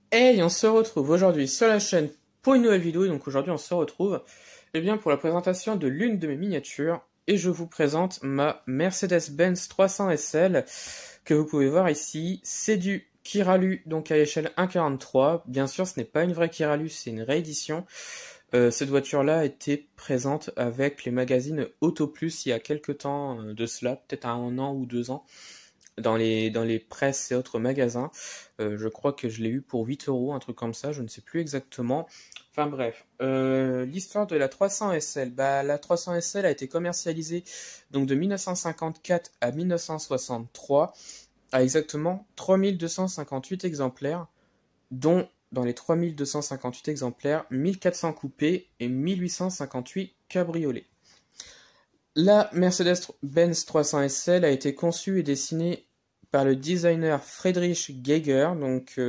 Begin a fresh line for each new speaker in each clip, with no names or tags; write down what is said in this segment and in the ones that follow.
Hey, on se retrouve aujourd'hui sur la chaîne pour une nouvelle vidéo. Donc aujourd'hui, on se retrouve pour la présentation de l'une de mes miniatures. Et je vous présente ma Mercedes-Benz 300 SL que vous pouvez voir ici. C'est du Kiralu, donc à l'échelle 1,43. Bien sûr, ce n'est pas une vraie Kiralu, c'est une réédition. Cette voiture-là était présente avec les magazines Auto Plus il y a quelques temps de cela, peut-être un an ou 2 ans. Dans les presses et autres magasins. Je crois que je l'ai eu pour 8 euros, un truc comme ça, je ne sais plus exactement. Enfin bref, l'histoire de la 300 SL. Bah, la 300 SL a été commercialisée donc de 1954 à 1963 à exactement 3258 exemplaires, dont dans les 3258 exemplaires, 1400 coupés et 1858 cabriolets. La Mercedes-Benz 300 SL a été conçue et dessinée par le designer Friedrich Geiger, donc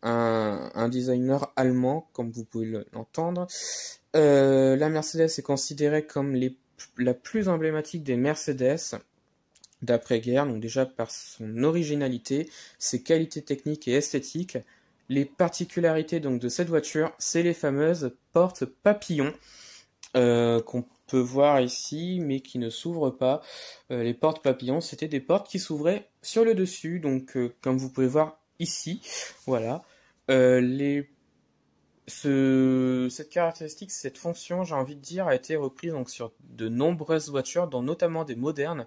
un designer allemand, comme vous pouvez l'entendre. La Mercedes est considérée comme la plus emblématique des Mercedes d'après-guerre, donc déjà par son originalité, ses qualités techniques et esthétiques. Les particularités donc de cette voiture, c'est les fameuses portes papillons qu'on peut voir ici, mais qui ne s'ouvrent pas. Les portes papillons, c'était des portes qui s'ouvraient sur le dessus, donc comme vous pouvez voir ici, voilà. Cette caractéristique, cette fonction, j'ai envie de dire, a été reprise donc sur de nombreuses voitures, dont notamment des modernes,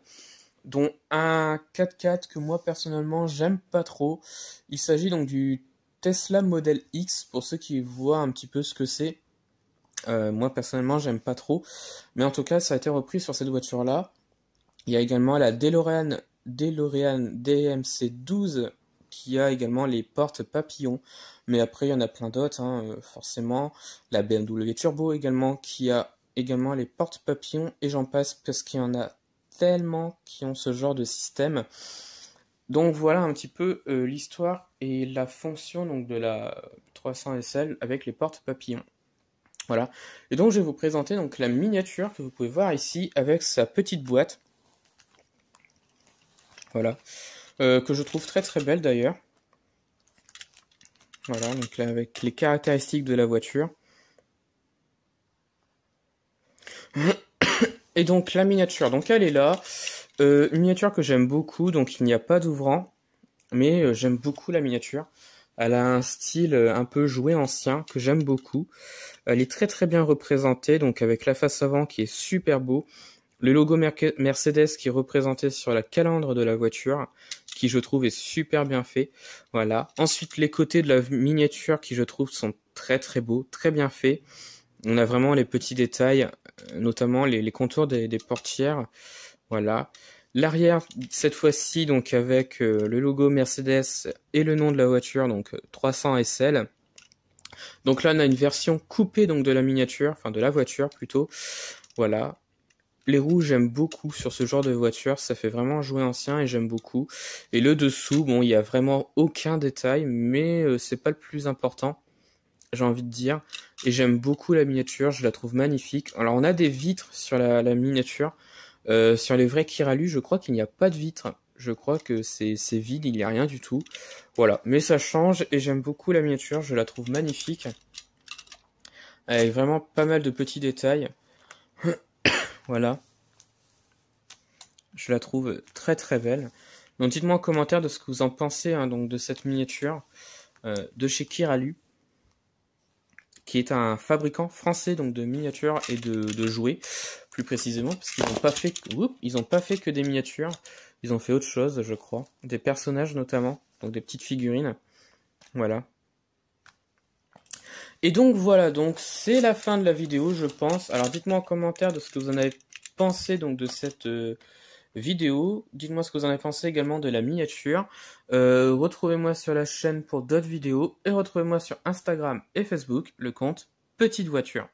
dont un 4x4 que moi personnellement j'aime pas trop. Il s'agit donc du Tesla Model X, pour ceux qui voient un petit peu ce que c'est. Moi personnellement j'aime pas trop, mais en tout cas ça a été repris sur cette voiture là. Il y a également la DeLorean DMC12 qui a également les portes papillons, mais après il y en a plein d'autres, hein, forcément. La BMW Turbo également qui a également les portes papillons, et j'en passe parce qu'il y en a tellement qui ont ce genre de système. Donc voilà un petit peu l'histoire et la fonction donc de la 300 SL avec les portes papillons. Voilà. Et donc je vais vous présenter donc la miniature que vous pouvez voir ici avec sa petite boîte. Voilà. Que je trouve très très belle d'ailleurs. Voilà, donc là avec les caractéristiques de la voiture. Et donc la miniature, donc elle est là. Une miniature que j'aime beaucoup, donc il n'y a pas d'ouvrant, mais j'aime beaucoup la miniature. Elle a un style un peu jouet ancien que j'aime beaucoup. Elle est très très bien représentée, donc avec la face avant qui est super beau. Le logo Mercedes qui est représenté sur la calandre de la voiture, qui je trouve est super bien fait. Voilà. Ensuite, les côtés de la miniature qui je trouve sont très très beaux, très bien faits. On a vraiment les petits détails, notamment les contours des portières. Voilà. L'arrière, cette fois-ci, donc avec le logo Mercedes et le nom de la voiture, donc 300 SL. Donc là, on a une version coupée donc de la miniature, enfin de la voiture plutôt. Voilà. Les roues, j'aime beaucoup sur ce genre de voiture, ça fait vraiment jouer ancien et j'aime beaucoup. Et le dessous, bon, il y a vraiment aucun détail, mais c'est pas le plus important, j'ai envie de dire. Et j'aime beaucoup la miniature, je la trouve magnifique. Alors on a des vitres sur la miniature. Sur les vrais Kiralu, je crois qu'il n'y a pas de vitres. Je crois que c'est vide, il n'y a rien du tout. Voilà, mais ça change et j'aime beaucoup la miniature, je la trouve magnifique. Avec vraiment pas mal de petits détails. Voilà. Je la trouve très très belle. Donc dites-moi en commentaire de ce que vous en pensez, hein, donc de cette miniature de chez Kiralu, qui est un fabricant français donc de miniatures et de jouets, plus précisément, parce qu'ils n'ont pas fait que des miniatures, ils ont fait autre chose, je crois, des personnages notamment, donc des petites figurines. Voilà. Et donc voilà, donc c'est la fin de la vidéo, je pense. Alors dites-moi en commentaire de ce que vous en avez pensé donc de cette vidéo. Dites-moi ce que vous en avez pensé également de la miniature. Retrouvez-moi sur la chaîne pour d'autres vidéos et retrouvez-moi sur Instagram et Facebook, le compte Petite Voiture.